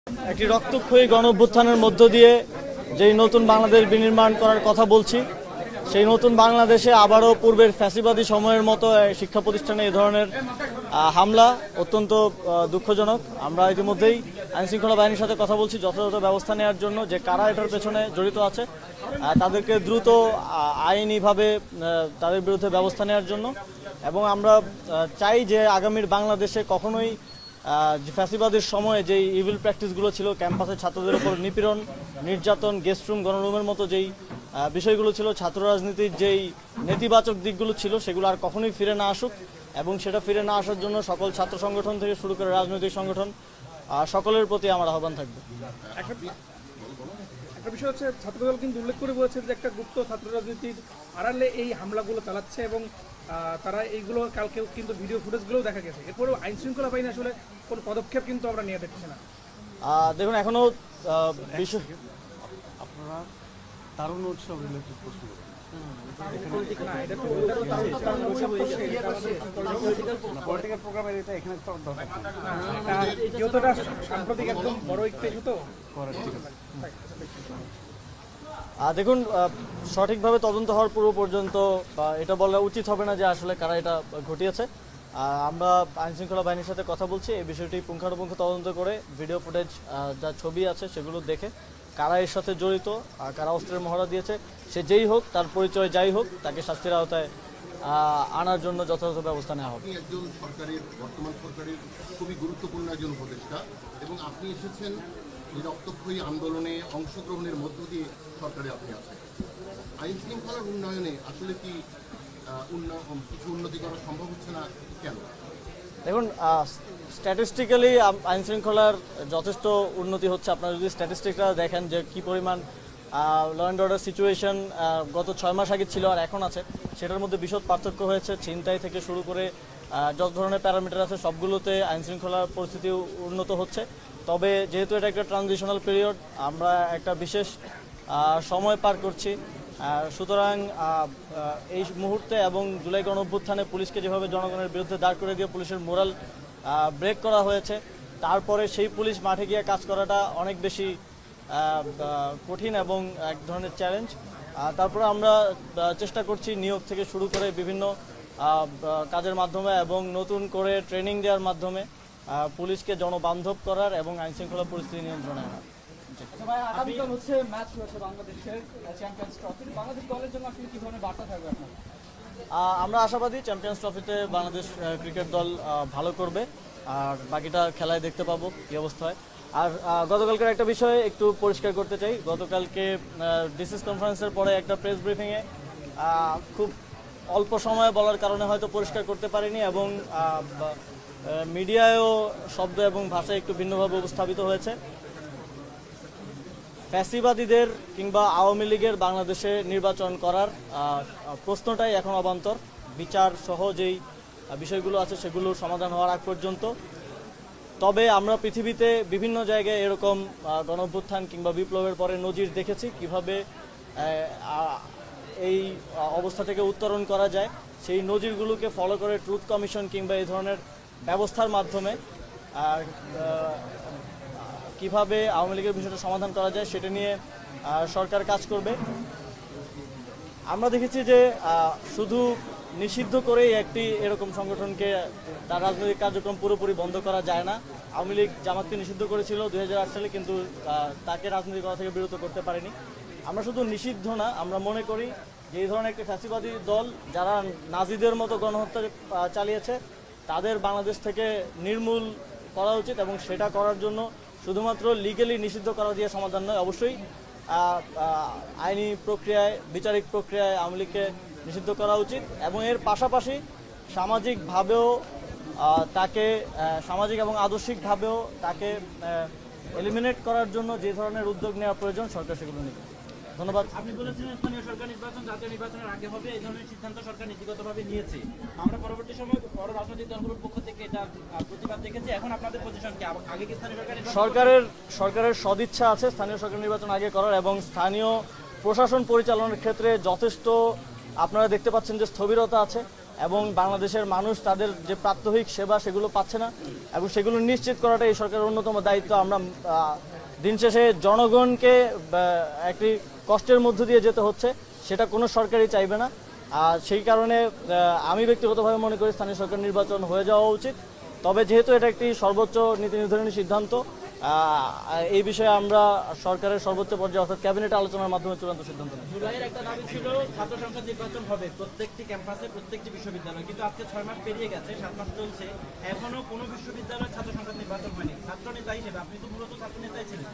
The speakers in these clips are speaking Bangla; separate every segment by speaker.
Speaker 1: একটি রক্তক্ষয়ী গণঅভ্যুত্থানের মধ্য দিয়ে যেই নতুন বাংলাদেশ বিনির্মাণ করার কথা বলছি, সেই নতুন বাংলাদেশে আবারও পূর্বের ফ্যাসিবাদী সময়ের মতো শিক্ষা প্রতিষ্ঠানে এই ধরনের হামলা অত্যন্ত দুঃখজনক। আমরা ইতিমধ্যেই আইনশৃঙ্খলা বাহিনীর সাথে কথা বলছি যথাযথ ব্যবস্থা নেওয়ার জন্য, যে কারা এটার পেছনে জড়িত আছে তাদেরকে দ্রুত আইনিভাবে তাদের বিরুদ্ধে ব্যবস্থা নেওয়ার জন্য। এবং আমরা চাই যে আগামীর বাংলাদেশে কখনোই যে ফ্যাসিবাদের সময়ে যেই ইভিল প্র্যাকটিসগুলো ছিল, ক্যাম্পাসে ছাত্রদের উপর নিপীড়ন, নির্যাতন, গেস্ট রুম, গণরুমের মতো যেই বিষয়গুলো ছিল, ছাত্র রাজনীতির যেই নেতিবাচক দিকগুলো ছিল, সেগুলো আর কখনোই ফিরে না আসুক। এবং সেটা ফিরে না আসার জন্য সকল ছাত্র সংগঠন থেকে শুরু করে রাজনৈতিক সংগঠন সকলের প্রতি আমার আহ্বান থাকবে।
Speaker 2: একটা বিষয় হচ্ছে, ছাত্রদল কিন্তু উল্লেখ করে বলেছে যে একটা গুপ্ত ছাত্র রাজনীতির আড়ালে এই হামলাগুলো চালাচ্ছে এবং তারা এইগুলো কালকেও কিন্তু ভিডিও ফুটেজগুলোও দেখা গেছে। এরপরেও আইন শৃঙ্খলা বাহিনী আসলে কোনো পদক্ষেপ কিন্তু আমরা নিয়ে দেখছি না।
Speaker 1: দেখুন, এখনো বিষয়
Speaker 3: আপনারা তারুণ উৎসব রিলেটেড প্রশ্ন পলিটিক্যাল প্রোগ্রামের এটা এখানে তো দরকার
Speaker 2: যেহেতু এটা সাম্প্রতিক একদম বড় একটা ইস্যু তো
Speaker 3: করার। ঠিক আছে,
Speaker 1: দেখুন, সঠিকভাবে তদন্ত হওয়ার পূর্ব পর্যন্ত এটা বলা উচিত হবে না যে আসলে কারা এটা ঘটিয়েছে। আমরা আইনশৃঙ্খলা বাহিনীর সাথে কথা বলছি এই বিষয়টি পুঙ্খানুপুঙ্খ তদন্ত করে ভিডিও ফুটেজ যা ছবি আছে সেগুলো দেখে কারা এর সাথে জড়িত, কারা অস্ত্রের মহড়া দিয়েছে, সে যেই হোক, তার পরিচয় যাই হোক, তাকে শাস্তির আওতায় আনার জন্য যথাযথ ব্যবস্থা নেওয়া হবে।
Speaker 4: আপনি একজন বর্তমান সরকারের খুবই গুরুত্বপূর্ণ একজন উপদেষ্টা এবং আপনি এসেছেন এই রক্তক্ষয়ী আন্দোলনে অংশগ্রহণের মধ্য দিয়ে সরকারে আপনি আছেন। আইন শৃঙ্খলার উন্নয়নে আসলে কি কিছু উন্নতি করা সম্ভব হচ্ছে না কেন?
Speaker 1: দেখুন, স্ট্যাটিস্টিক্যালি আইন শৃঙ্খলার যথেষ্ট উন্নতি হচ্ছে। আপনারা যদি স্ট্যাটিস্টিকটা দেখেন যে কী পরিমাণ ল অ্যান্ড অর্ডার সিচুয়েশন গত 6 মাস আগে ছিল আর এখন আছে, সেটার মধ্যে বিশদ পার্থক্য হয়েছে। ছিনতাই থেকে শুরু করে যত ধরনের প্যারামিটার আছে সবগুলোতে আইন শৃঙ্খলার পরিস্থিতি উন্নত হচ্ছে। তবে যেহেতু এটা একটা ট্রানজিশনাল পিরিয়ড, আমরা একটা বিশেষ সময় পার করছি, সুতরাং এই মুহূর্তে এবং জুলাই গণঅভ্যুত্থানে পুলিশকে যেভাবে জনগণের বিরুদ্ধে দাঁড় করে দিয়ে পুলিশের মোরাল ব্রেক করা হয়েছে, তারপরে সেই পুলিশ মাঠে গিয়ে কাজ করাটা অনেক বেশি কঠিন এবং এক ধরনের চ্যালেঞ্জ। তারপরে আমরা চেষ্টা করছি নিয়োগ থেকে শুরু করে বিভিন্ন কাজের মাধ্যমে এবং নতুন করে ট্রেনিং দেওয়ার মাধ্যমে পুলিশকে জনবান্ধব করার এবং আইনশৃঙ্খলা পরিস্থিতি নিয়ন্ত্রণে আনার।
Speaker 5: আগামীকাল হচ্ছে ম্যাচ রয়েছে বাংলাদেশের চ্যাম্পিয়ন্স ট্রফি। বাংলাদেশ দলের জন্য আসলে কি ধরনের বার্তা থাকবে আপনার?
Speaker 1: আমরা আশাবাদী চ্যাম্পিয়ন্স ট্রফিতে বাংলাদেশ ক্রিকেট দল ভালো করবে, আর বাকিটা খেলায় দেখতে পাবো কী অবস্থা হয়। আর গতকালকের একটা বিষয় একটু পরিষ্কার করতে চাই। গতকালকে ডিসিস কনফারেন্সের পরে একটা প্রেস ব্রিফিংয়ে খুব অল্প সময়ে বলার কারণে হয়তো পরিষ্কার করতে পারিনি এবং মিডিয়ায়ও শব্দ এবং ভাষা একটু ভিন্নভাবে উপস্থাপিত হয়েছে। ফ্যাসিবাদীদের কিংবা আওয়ামী লীগের বাংলাদেশে নির্বাচন করার প্রশ্নটাই এখন অবান্তর। বিচার সহ যেই বিষয়গুলো আছে সেগুলোর সমাধান হওয়ার আগ পর্যন্ত। তবে আমরা পৃথিবীতে বিভিন্ন জায়গায় এরকম গণঅভ্যুত্থান কিংবা বিপ্লবের পরে নজির দেখেছি কিভাবে এই অবস্থা থেকে উত্তরণ করা যায়। সেই নজিরগুলোকে ফলো করে ট্রুথ কমিশন কিংবা এই ধরনের ব্যবস্থার মাধ্যমে কিভাবে আওয়ামী লীগের বিষয়টা সমাধান করা যায় সেটা নিয়ে সরকার কাজ করবে। আমরা দেখেছি যে শুধু নিষিদ্ধ করেই একটি এরকম সংগঠনকে তার রাজনৈতিক কার্যক্রম পুরোপুরি বন্ধ করা যায় না। আওয়ামী লীগ জামাতকে নিষিদ্ধ করেছিল 2008 সালে, কিন্তু তাকে রাজনৈতিক করা থেকে বিরত করতে পারেনি। আমরা শুধু নিষিদ্ধ না, আমরা মনে করি যে এই ধরনের একটি ফ্যাসিবাদী দল যারা নাজিদের মতো গণহত্যা চালিয়েছে তাদের বাংলাদেশ থেকে নির্মূল করা উচিত এবং সেটা করার জন্য শুধুমাত্র লিগ্যালি নিষিদ্ধ করা দিয়ে সমাধান নয়, অবশ্যই আইনি প্রক্রিয়ায়, বিচারিক প্রক্রিয়ায় আওয়ামী লীগকে নিষিদ্ধ করা উচিত এবং এর পাশাপাশি সামাজিকভাবেও তাকে সামাজিক এবং আদর্শিকভাবেও তাকে এলিমিনেট করার জন্য যে ধরনের উদ্যোগ নেওয়া প্রয়োজন সরকার সেগুলো নেবে। ধন্যবাদ।
Speaker 5: আপনি বলেছেন স্থানীয় সরকার নির্বাচন জাতীয় নির্বাচনের আগে হবে, এই ধরনের সিদ্ধান্ত সরকার নীতিগতভাবে নিয়েছে। আমরা পরবর্তী সময় বড় রাজনৈতিক দলগুলোর পক্ষ থেকে এটা প্রতিবাদ দেখেছি। এখন আপনাদের পজিশন কি? আগে কি স্থানীয়
Speaker 1: সরকারের সদিচ্ছা আছে স্থানীয় সরকার নির্বাচন আগে করার এবং স্থানীয় প্রশাসন পরিচালনার ক্ষেত্রে যথেষ্ট আপনারা দেখতে পাচ্ছেন যে স্থবিরতা আছে। এবং বাংলাদেশের মানুষ তাদের যে প্রাত্যহিক সেবা সেগুলো পাচ্ছে না এবং সেগুলো নিশ্চিত করাটা এই সরকারের অন্যতম দায়িত্ব। আমরা দিন শেষে জনগণকে একটি কষ্টের মধ্য দিয়ে যেতে হচ্ছে, সেটা কোনো সরকারই চাইবে না। আর সেই কারণে আমি ব্যক্তিগতভাবে মনে করি স্থানীয় সরকার নির্বাচন হয়ে যাওয়া উচিত। তবে যেহেতু এটা একটি সর্বোচ্চ নীতি নির্ধারণী সিদ্ধান্ত, এই বিষয়ে আমরা সরকারের সর্বোচ্চ পর্যায়ে অর্থাৎ ক্যাবিনেট আলোচনার মাধ্যমে চূড়ান্ত সিদ্ধান্ত নেব।
Speaker 5: জুলাইয়ের একটা দাবি ছিল ছাত্র সংসদ নির্বাচন হবে প্রত্যেকটি ক্যাম্পাসে, প্রত্যেকটি বিশ্ববিদ্যালয়, কিন্তু আজকে 6 মাস পেরিয়ে গেছে, 7 মাস চলছে, এখনো কোনো বিশ্ববিদ্যালয়ের ছাত্র সংসদ নির্বাচন হয়নি। ছাত্র নেতা হিসেবে আপনি তো মূলত ছাত্র নেতাই ছিলেন,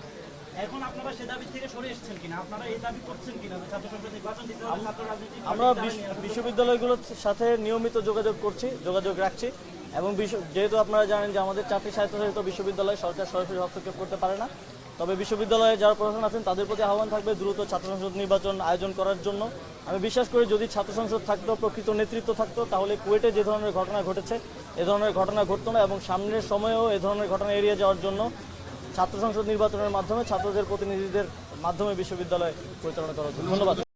Speaker 5: এখন আপনারা সে দাবি থেকে সরে এসেছেন কিনা, আপনারা এই দাবি করছেন কিনা যে ছাত্র সংসদ নির্বাচন দিতে হবে, ছাত্র রাজনীতি
Speaker 1: আমরা বিশ্ববিদ্যালয়গুলোর সাথে নিয়মিত যোগাযোগ রাখছি এবং যেহেতু আপনারা জানেন যে আমাদের 4টি স্বায়ত্তশাসিত বিশ্ববিদ্যালয় সরকার সরাসরি হস্তক্ষেপ করতে পারে না, তবে বিশ্ববিদ্যালয়ে যারা প্রশাসন আছেন তাদের প্রতি আহ্বান থাকবে দ্রুত ছাত্র সংসদ নির্বাচন আয়োজন করার জন্য। আমি বিশ্বাস করি যদি ছাত্র সংসদ থাকতো, প্রকৃত নেতৃত্ব থাকতো, তাহলে কুয়েটে যে ধরনের ঘটনা ঘটেছে এ ধরনের ঘটনা ঘটতো না এবং সামনের সময়েও এ ধরনের ঘটনা এড়িয়ে যাওয়ার জন্য ছাত্র সংসদ নির্বাচনের মাধ্যমে ছাত্রদের প্রতিনিধিদের মাধ্যমে বিশ্ববিদ্যালয় পরিচালনা করা হচ্ছে। ধন্যবাদ।